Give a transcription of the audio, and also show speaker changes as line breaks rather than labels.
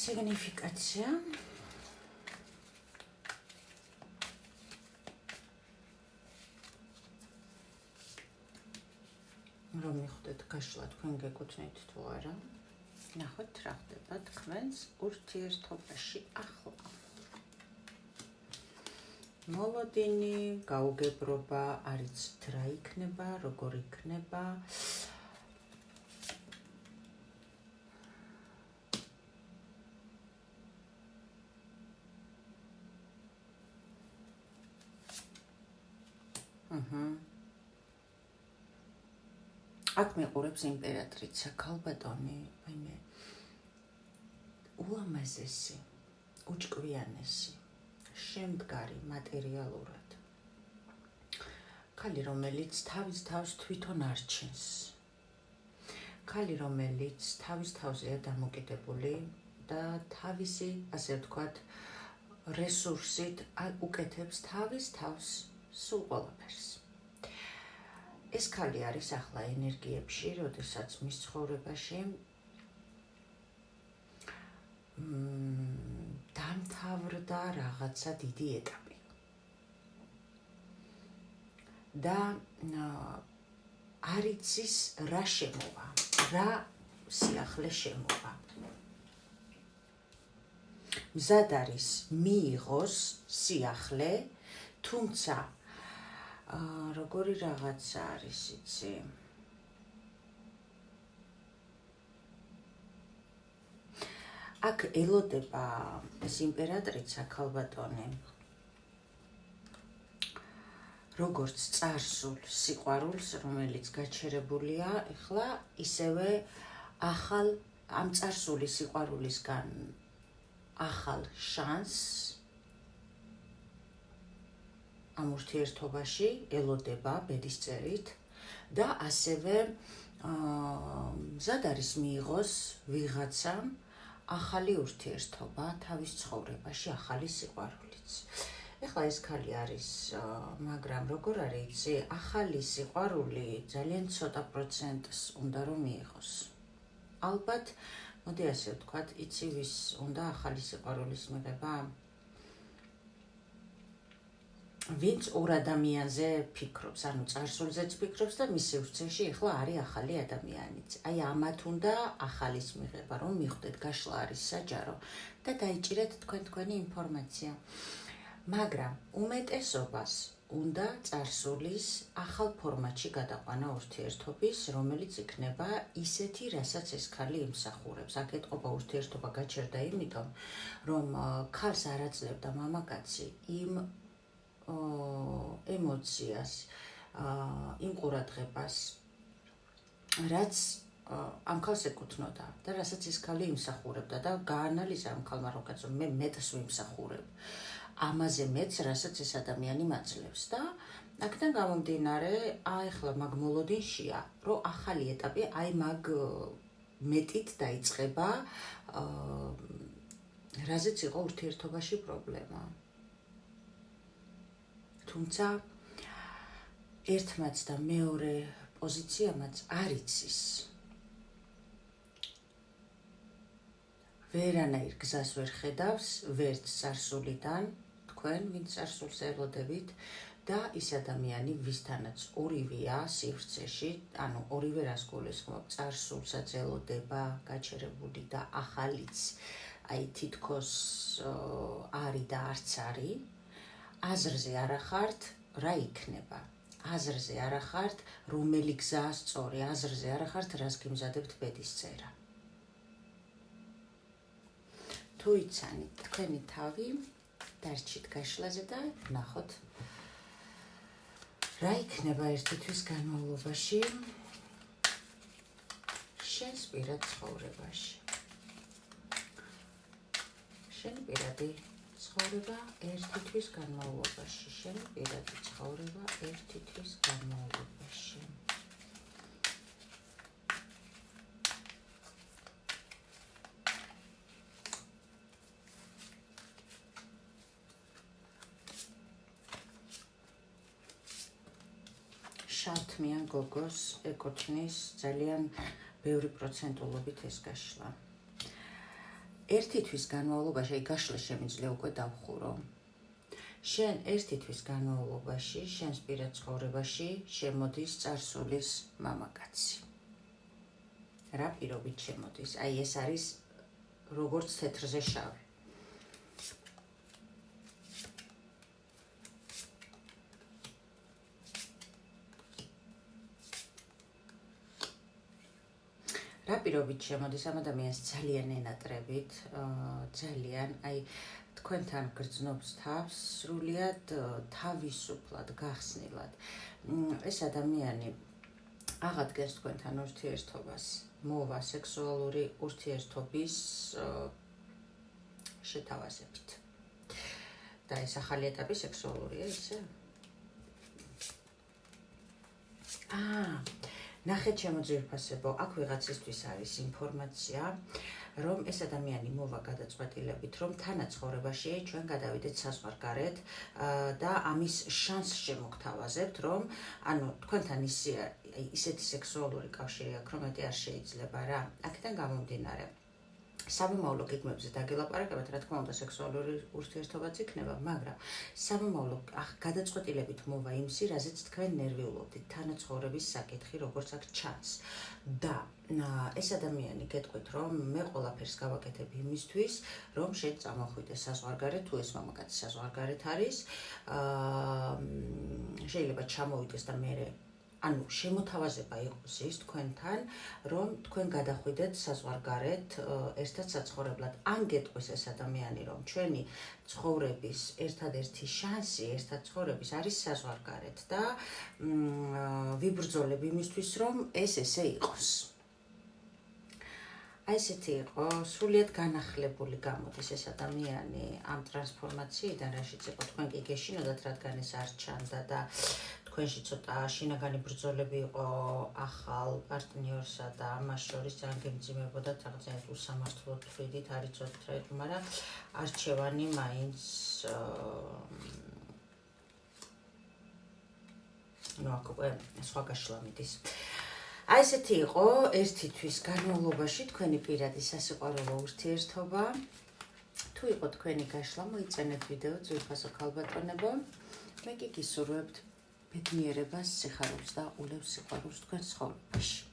სიგნიფიკაცია რომ მიხვდეთ გაშლა თქვენ გეკუთვნით თუ არა ნახოთ რა ხდება თქვენს ურთიერთობაში ახლა მოლოდინი გაუგებრობა არიცით რა იქნება როგორ იქნება აქ მეყურებს იმპერატრიცა ქალბატონი, ვინმე ულამაზესი, უჭკვიანესი, შემდგარი მატერიალურად. ქალი, რომელიც თავის თავს თვითონ არჩენს. ქალი, რომელიც თავის თავზეა დამოკიდებული და თავისი, ასე ვთქვათ, რესურსით უკეთებს თავის თავს სულ ყველაფერს. ეს ქალი არის ახლა ენერგიებში, როდესაც მის ცხოვრებაში დამთავრდა რაღაცა დიდი ეტაპი. და არ იცის რა შემოვა, რა სიახლე შემოვა. მზად არის მიიღოს სიახლე, თუმცა როგორი რაღაცა არის იცი? აქ ელოდება ეს იმპერატრიცა ქალბატონი როგორც წარსულ სიყვარულს, რომელიც გაჩერებულია, ეხლა ისევე ახალ ამ წარსული სიყვარულისგან ახალ შანსს ამ ურთიერთობაში ელოდება ბედისწერით და ასევე მზად არის მიიღოს ვიღაცამ ახალი ურთიერთობა თავის ცხოვრებაში, ახალი სიყვარულიც. ეხლა ეს ქალი არის, მაგრამ როგორ არის იცი, ახალი სიყვარული ძალიან ცოტა პროცენტს უნდა რომ მიიღოს. ალბათ, მოდი ასე ვთქვათ, იცი ვის უნდა ახალი სიყვარულის მიღება? ვინც ორ ადამიანზე ფიქრობს, ანუ წარსულზეც ფიქრობს და მის სივრცეში ეხლა არის ახალი ადამიანიც. აი ამათ უნდა ახალის მიღება, რომ მიხვდეთ გაშლა არის საჯარო და დაიჭირეთ თქვენი ინფორმაცია. მაგრამ უმეტესობას უნდა წარსულის ახალ ფორმატში გადაყვანა ურთიერთობის, რომელიც იქნება ისეთი, რასაც ეს ქალი იმსახურებს. აქ ეტყობა ურთიერთობა გაჩერდა იმიტომ, რომ ქალს არ აძლევდა მამაკაცი იმ ემოციას, იმ ყურადღებას, რაც ამ ქალს ეკუთვნოდა და რასაც ეს ქალი იმსახურებდა და გაანალიზა ამ ქალმა რომ კაცო მე მეტს ვიმსახურებ. ამაზე მეც, რასაც ეს ადამიანი მაძლევს და აქედან გამომდინარე, ახლა მაგ მოლოდინშია, რომ ახალი ეტაპი აი მაგ მეტით დაიწყება, რაზეც იყო ურთიერთობაში პრობლემა. თუმცა ერთმაც და მეორე პოზიციამაც არ იცის. ვერანაირ გზას ვერ ხედავს, ვერც წარსულიდან, თქვენ ვინც წარსულს ელოდებით და ის ადამიანი, ვისთანაც ორივეა სივრცეში, ანუ ორივე რას გულისხმობ, წარსულსაც ელოდება, გაჩერებული და ახალიც, აი თითქოს არის და არც არის. აზრზე არა ხართ, რა იქნება? აზრზე არა ხართ, რომელი გზაა სწორი, აზრზე არა ხართ, რას გიმზადებთ ბედისწერა. თუ იცანით თქვენი თავი, დარჩით გაშლაზე და ნახოთ, რა იქნება ერთი თვის განმავლობაში შენს პირად ცხოვრებაში. შენ პირადი ცხოვრება ერთი თვის განმავლობაში, შენი პირადი ცხოვრება ერთი თვის განმავლობაში. შავთმიან გოგოს ეკუთვნის ძალიან ბევრი პროცენტულობით ეს გაშლა. ერთი თვის განმავლობაში, აი გაშლა შემიძლია უკვე დავხურო. შენ ერთი თვის განმავლობაში, შენს პირად ცხოვრებაში შემოდის წარსულის მამაკაცი. რა პირობით შემოდის? აი ეს არის როგორც თეთრზე შავი. რა პირობით შემოდის ამ ადამიანს ძალიან ენატრებით, ძალიან, აი თქვენთან გრძნობს თავს, სრულიად თავისუფლად, გახსნილად. ეს ადამიანი აღადგენს თქვენთან ურთიერთობას, მოვა სექსუალური ურთიერთობის შეთავაზებით. და ეს ახალი ეტაპი სექსუალურია, ისე? ნახეთ შემოძვირფასებო, აქ ვიღაცისთვის არის ინფორმაცია, რომ ეს ადამიანი მოვა გადაწყვეტილებით, რომ თანაცხოვრებაში ჩვენ გადავიდეთ საზღვარგარეთ და ამის შანსს შემოგთავაზებთ, რომ ანუ თქვენთან ისეთი სექსუალური კავშირი აქვს, რომ მეტი არ შეიძლება რა. აქედან გამომდინარე, სამომავლო გეგმებზე დაგელაპარაკებთ, რა თქმა უნდა, სექსუალური ურთიერთობაც იქნება, მაგრამ სამომავლო გადაწყვეტილებით მოვა იმისი, რაზეც თქვენ ნერვიულობდით, თანაცხოვრების საკითხი, როგორც აქ ჩანს. და ეს ადამიანი გეტყვით, რომ მე ყველაფერს გავაკეთებ იმისთვის, რომ შენ წამოხვიდე საზღვარგარეთ, თუ ეს მამაკაცი საზღვარგარეთ არის, შეიძლება ჩამოვიდეს და მე ანუ შემოთავაზება იყოს ის თქვენთან, რომ თქვენ გადახვიდეთ საზღვარგარეთ ერთად საცხოვრებლად. ან გეტყვის ეს ადამიანი, რომ ჩვენი ცხოვრების ერთადერთი შანსი, ერთად ცხოვრების არის საზღვარგარეთ და ვიბრძოლებ იმისთვის, რომ ეს ესე იყოს. აი ესეთი იყო, სრულიად განახლებული გამოდის ეს ადამიანი ამ ტრანსფორმაციიდან, რაშიც იყო თქვენ კი გეშინოდათ, რადგან ეს არ ჩანდა და თქვენში ცოტა შინაგანი ბრძოლები იყო ახალ პარტნიორსა და ამას შორის ძალიან გემძიმებოდათ, რაღაც უსამართლოდ თვლიდით, არ იცოდით რა იყო, მაგრამ არჩევანი მაინც აქ უკვე სხვა გაშლა მიდის. აი ესეთი იყო ერთი თვის განმავლობაში თქვენი პირადი სასიყვარულო ურთიერთობა. თუ იყო თქვენი გაშლა, მოიწონეთ ვიდეო ძვირფასო ქალბატონებო. მე კი გისურვებთ ბედნიერებას, სიხარულს და ულევს სიყვარულს თქვენ ცხოვრებაში.